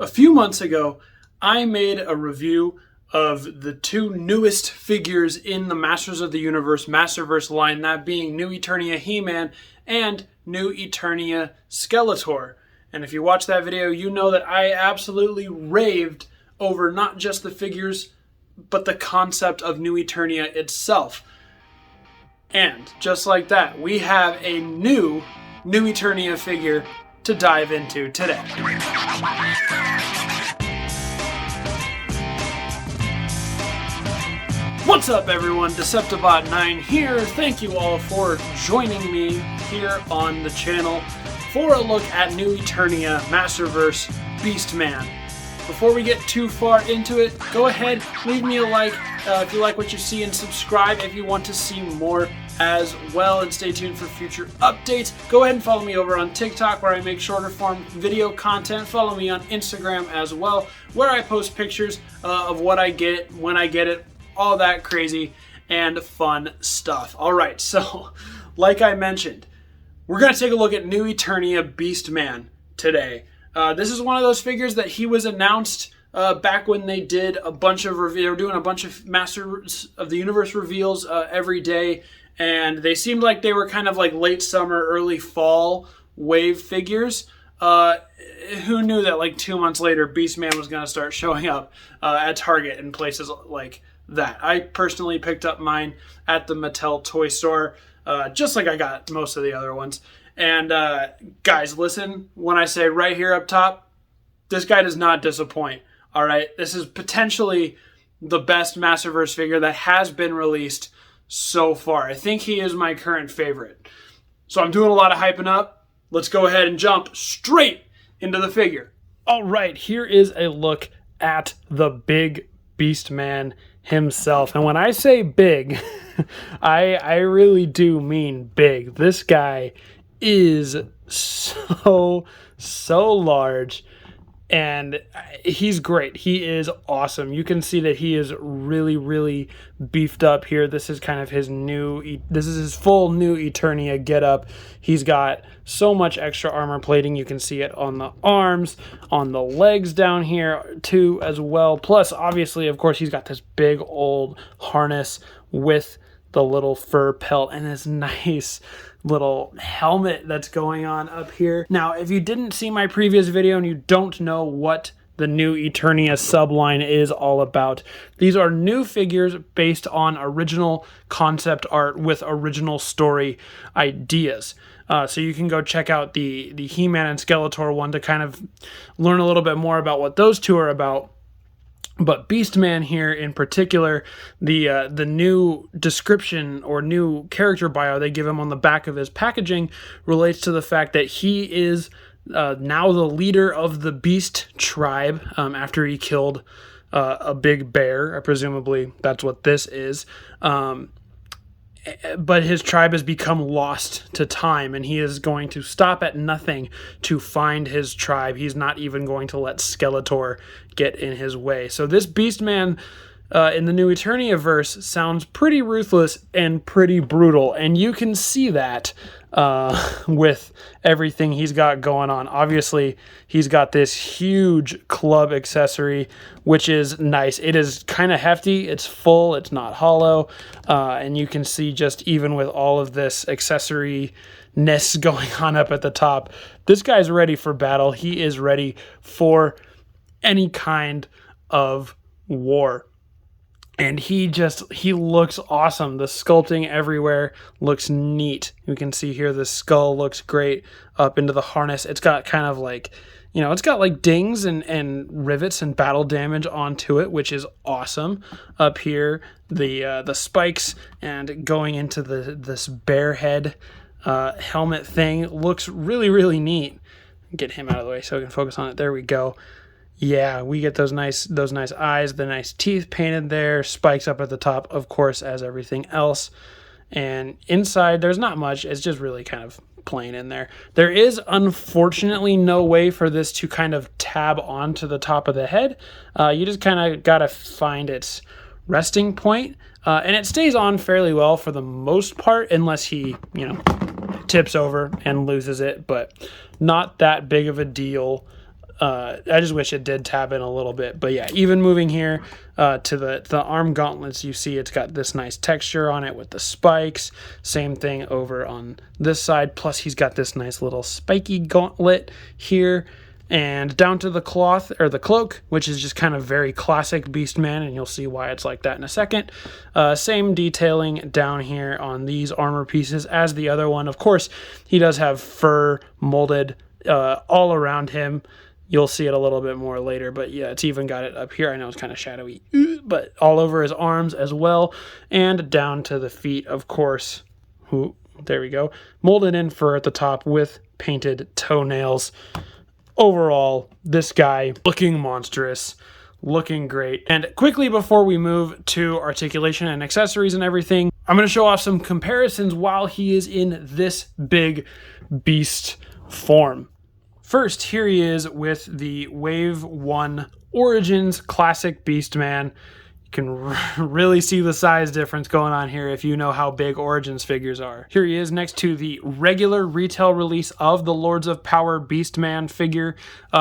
A few months ago, I made a review of the two newest figures in the Masters of the Universe Masterverse line, that being New Eternia He-Man and New Eternia Skeletor. And if you watch that video, you know that I absolutely raved over not just the figures, but the concept of New Eternia itself. And just like that, we have a new Eternia figure to dive into today. What's up everyone, Deceptibot9 here. Thank you all for joining me here on the channel for a look at New Eternia Masterverse Beast Man. Before we get too far into it, go ahead, leave me a like if you like what you see, and subscribe if you want to see more as well, and stay tuned for future updates. Go ahead and follow me over on TikTok, where I make shorter form video content. Follow me on Instagram as well, where I post pictures of what I get, when I get it, all that crazy and fun stuff. Alright, so like I mentioned, we're going to take a look at New Eternia Beast Man today. This is one of those figures that he was announced back when they did a bunch of they were doing a bunch of Masters of the Universe reveals every day, and they seemed like they were kind of like late summer, early fall wave figures. Who knew that like 2 months later Beast Man was going to start showing up at Target and places like that. I personally picked up mine at the Mattel toy store, just like I got most of the other ones. And guys, listen, when I say right here up top, this guy does not disappoint. All right, this is potentially the best Masterverse figure that has been released so far. I think he is my current favorite. So I'm doing a lot of hyping up. Let's go ahead and jump straight into the figure. All right, here is a look at the big Beast Man himself. And when I say big, I really do mean big. This guy is so large, and he's great. He is awesome. You can see that he is really beefed up here. This is kind of his his full New Eternia getup. He's got so much extra armor plating. You can see it on the arms, on the legs down here too as well. Plus, obviously, of course, he's got this big old harness with the little fur pelt and this nice little helmet that's going on up here. Now, if you didn't see my previous video and you don't know what the New Eternia Subline is all about, these are new figures based on original concept art with original story ideas. So you can go check out the He-Man and Skeletor one to kind of learn a little bit more about what those two are about. But Beast Man here in particular, the new description or new character bio they give him on the back of his packaging relates to the fact that he is now the leader of the Beast tribe after he killed a big bear. Presumably that's what this is. But his tribe has become lost to time, and he is going to stop at nothing to find his tribe. He's not even going to let Skeletor get in his way. So this Beast Man in the New Eternia verse sounds pretty ruthless and pretty brutal, and you can see that with everything he's got going on. Obviously, he's got this huge club accessory, which is nice. It is kind of hefty. It's full. It's not hollow. And you can see just even with all of this accessory-ness going on up at the top, this guy's ready for battle. He is ready for any kind of war. And he looks awesome. The sculpting everywhere looks neat. You can see here the skull looks great up into the harness. It's got kind of like, it's got like dings and rivets and battle damage onto it, which is awesome. Up here, the spikes and going into this bear head helmet thing looks really neat. Get him out of the way so we can focus on it. There we go. Yeah, we get those nice eyes, the nice teeth painted there, spikes up at the top, of course, as everything else. And inside, there's not much. It's just really kind of plain in there. There is, unfortunately, no way for this to kind of tab onto the top of the head. You just kind of got to find its resting point. And it stays on fairly well for the most part, unless he, tips over and loses it. But not that big of a deal I just wish it did tab in a little bit. But yeah, even moving here to the arm gauntlets, you see it's got this nice texture on it with the spikes. Same thing over on this side. Plus he's got this nice little spiky gauntlet here. And down to the cloth, or the cloak, which is just kind of very classic Beast Man, and you'll see why it's like that in a second. Same detailing down here on these armor pieces as the other one. Of course, he does have fur molded all around him. You'll see it a little bit more later, but yeah, it's even got it up here. I know it's kind of shadowy, but all over his arms as well, and down to the feet, of course. Ooh, there we go. Molded in fur at the top with painted toenails. Overall, this guy looking monstrous, looking great. And quickly before we move to articulation and accessories and everything, I'm going to show off some comparisons while he is in this big beast form. First, here he is with the Wave 1 Origins Classic Beast Man. You can really see the size difference going on here if you know how big Origins figures are. Here he is next to the regular retail release of the Lords of Power Beast Man figure.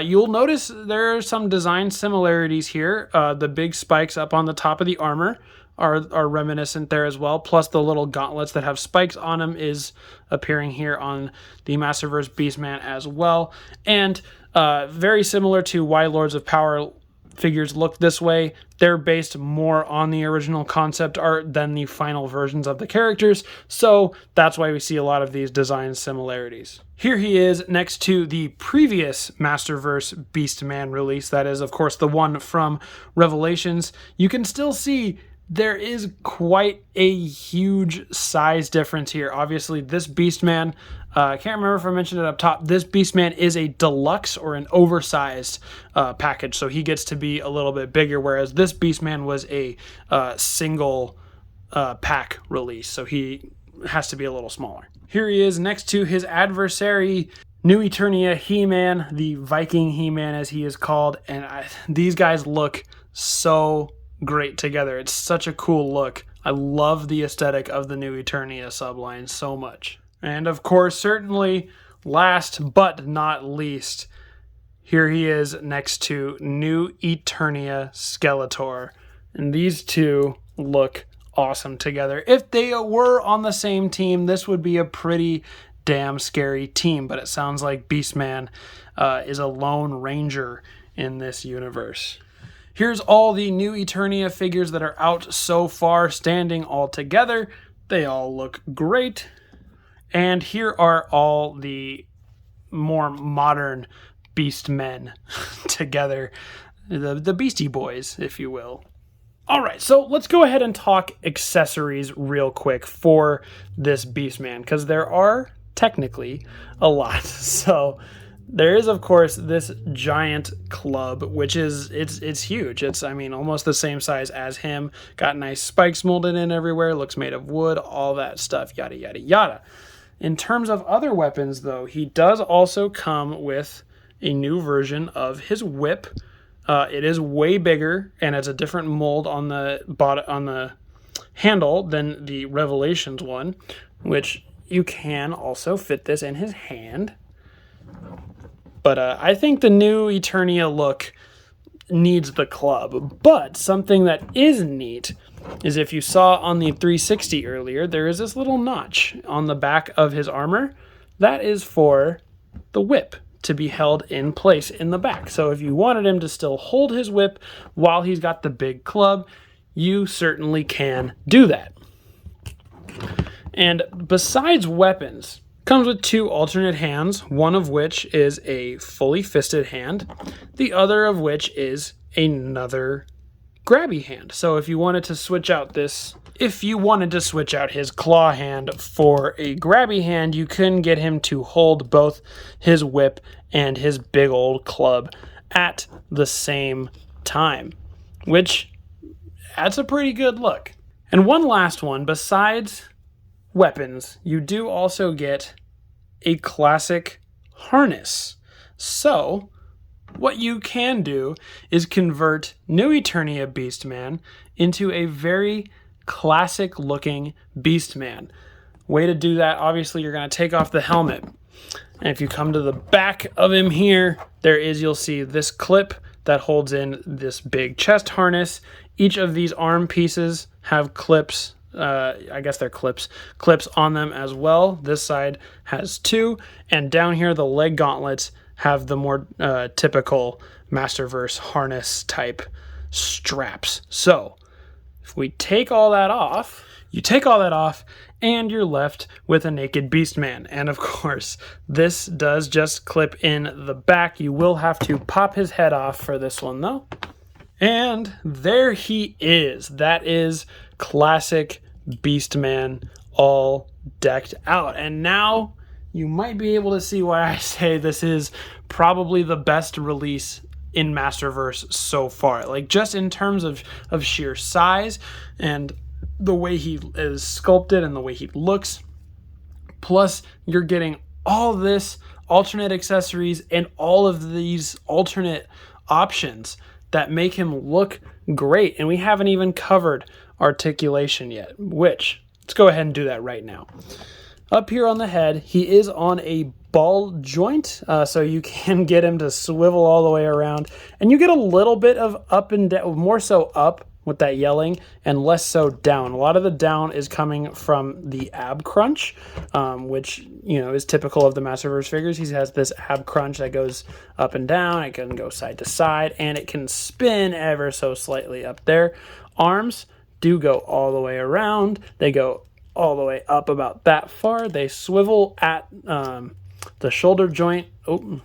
You'll notice there are some design similarities here. The big spikes up on the top of the armor are reminiscent there as well. Plus the little gauntlets that have spikes on them is appearing here on the Masterverse Beast Man as well. And very similar to why Lords of Power figures look this way, they're based more on the original concept art than the final versions of the characters, so that's why we see a lot of these design similarities. Here he is next to the previous Masterverse Beast Man release, that is of course the one from Revelations. You can still see there is quite a huge size difference here. Obviously this Beast Man, I can't remember if I mentioned it up top, this Beast Man is a deluxe or an oversized package, so he gets to be a little bit bigger, whereas this Beast Man was a single pack release, so he has to be a little smaller. Here he is next to his adversary, New Eternia He-Man, the Viking He-Man as he is called, and these guys look so great together. It's such a cool look. I love the aesthetic of the New Eternia Subline so much. And of course, certainly last but not least, here he is next to New Eternia Skeletor. And these two look awesome together. If they were on the same team, this would be a pretty damn scary team, but it sounds like Beastman is a lone ranger in this universe. Here's all the New Eternia figures that are out so far, standing all together. They all look great. And here are all the more modern Beast Men together. The Beastie Boys, if you will. Alright, so let's go ahead and talk accessories real quick for this Beast Man, because there are technically a lot. So there is, of course, this giant club, which is, it's huge. It's, I mean, almost the same size as him. Got nice spikes molded in everywhere. Looks made of wood, all that stuff, yada, yada, yada. In terms of other weapons, though, he does also come with a new version of his whip. It is way bigger, and it's a different mold on the handle than the Revelations one, which you can also fit this in his hand. But I think the new Eternia look needs the club. But something that is neat is, if you saw on the 360 earlier, there is this little notch on the back of his armor. That is for the whip to be held in place in the back. So if you wanted him to still hold his whip while he's got the big club, you certainly can do that. And besides weapons, comes with two alternate hands, one of which is a fully fisted hand, the other of which is another grabby hand. So if you wanted to switch out his claw hand for a grabby hand, you couldn't get him to hold both his whip and his big old club at the same time, which adds a pretty good look. And one last one, besides weapons, you do also get a classic harness. So what you can do is convert New Eternia Beast Man into a very classic looking Beast Man. Way to do that, obviously you're going to take off the helmet. And if you come to the back of him here, you'll see this clip that holds in this big chest harness. Each of these arm pieces have clips. I guess they're clips on them as well. This side has 2, and down here the leg gauntlets have the more typical Masterverse harness type straps. So if we take all that off, and you're left with a naked Beast Man. And of course, this does just clip in the back. You will have to pop his head off for this one though. And there he is. That is classic Beast Man all decked out. And now you might be able to see why I say this is probably the best release in Masterverse so far. Like, just in terms of sheer size and the way he is sculpted and the way he looks. Plus, you're getting all this alternate accessories and all of these alternate options that make him look great. And we haven't even covered articulation yet, which, let's go ahead and do that right now. Up here on the head, he is on a ball joint, so you can get him to swivel all the way around. And you get a little bit of up and down, more so up with that yelling, and less so down. A lot of the down is coming from the ab crunch, which, you know, is typical of the Masterverse figures. He has this ab crunch that goes up and down. It can go side to side, and it can spin ever so slightly up there. Arms do go all the way around. They go all the way up about that far. They swivel at the shoulder joint. Oh,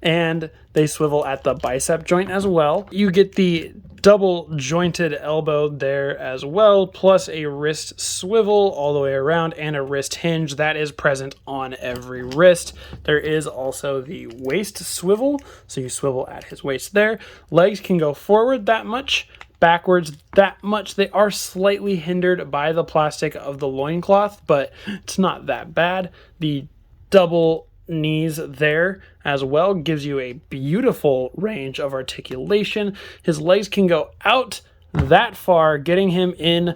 and they swivel at the bicep joint as well. You get the double jointed elbow there as well, plus a wrist swivel all the way around and a wrist hinge that is present on every wrist. There is also the waist swivel, so you swivel at his waist there. Legs can go forward that much, backwards that much. They are slightly hindered by the plastic of the loincloth, but it's not that bad. The double knees there as well gives you a beautiful range of articulation. His legs can go out that far, getting him in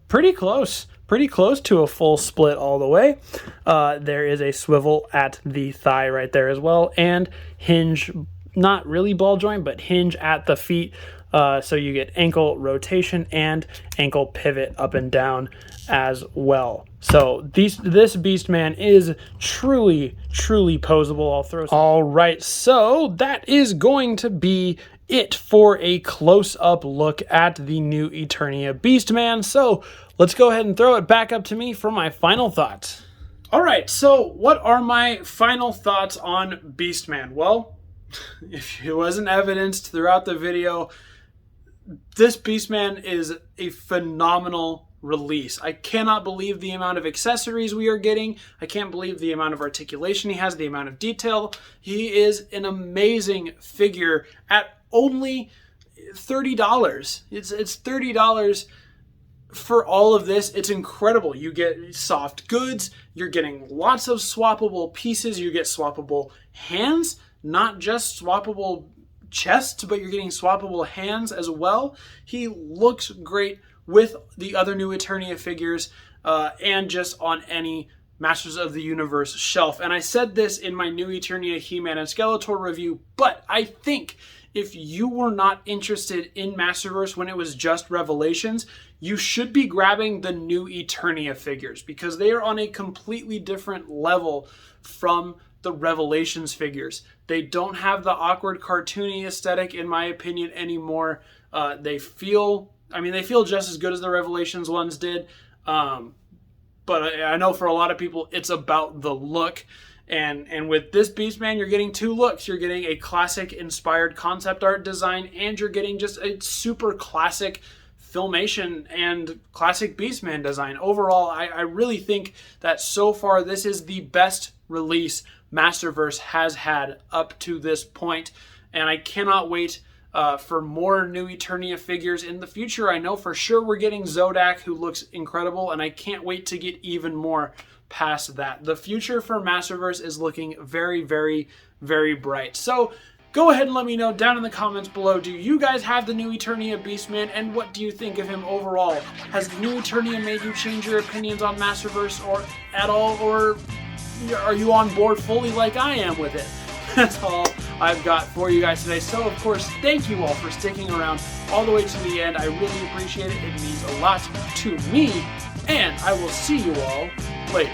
pretty close to a full split all the way. There is a swivel at the thigh right there as well, and hinge, not really ball joint, but hinge at the feet. So you get ankle rotation and ankle pivot up and down as well. So this Beast Man is truly posable. I'll throw some. All right, so that is going to be it for a close-up look at the new Eternia Beast Man. So let's go ahead and throw it back up to me for my final thoughts. All right, so what are my final thoughts on Beast Man? Well, if it wasn't evidenced throughout the video, this Beast Man is a phenomenal release. I cannot believe the amount of accessories we are getting. I can't believe the amount of articulation he has, the amount of detail. He is an amazing figure at only $30. It's $30 for all of this. It's incredible. You get soft goods. You're getting lots of swappable pieces. You get swappable hands, not just swappable chest, but you're getting swappable hands as well. He looks great with the other new Eternia figures and just on any Masters of the Universe shelf. And I said this in my new Eternia He-Man and Skeletor review, but I think if you were not interested in Masterverse when it was just Revelations, you should be grabbing the new Eternia figures because they are on a completely different level from the Revelations figures. They don't have the awkward cartoony aesthetic, in my opinion, anymore. They feel just as good as the Revelations ones did. But I know for a lot of people, it's about the look. And with this Beast Man, you're getting two looks. You're getting a classic inspired concept art design, and you're getting just a super classic filmation and classic Beast Man design. Overall, I really think that so far this is the best release Masterverse has had up to this point, and I cannot wait for more new Eternia figures in the future. I know for sure we're getting Zodak, who looks incredible, and I can't wait to get even more past that. The future for Masterverse is looking very, very, very bright. So go ahead and let me know down in the comments below, do you guys have the new Eternia Beast Man, and what do you think of him overall? Has the new Eternia made you change your opinions on Masterverse or at all, or are you on board fully like I am with it? That's all I've got for you guys today. So, of course, thank you all for sticking around all the way to the end. I really appreciate it. It means a lot to me. And I will see you all later.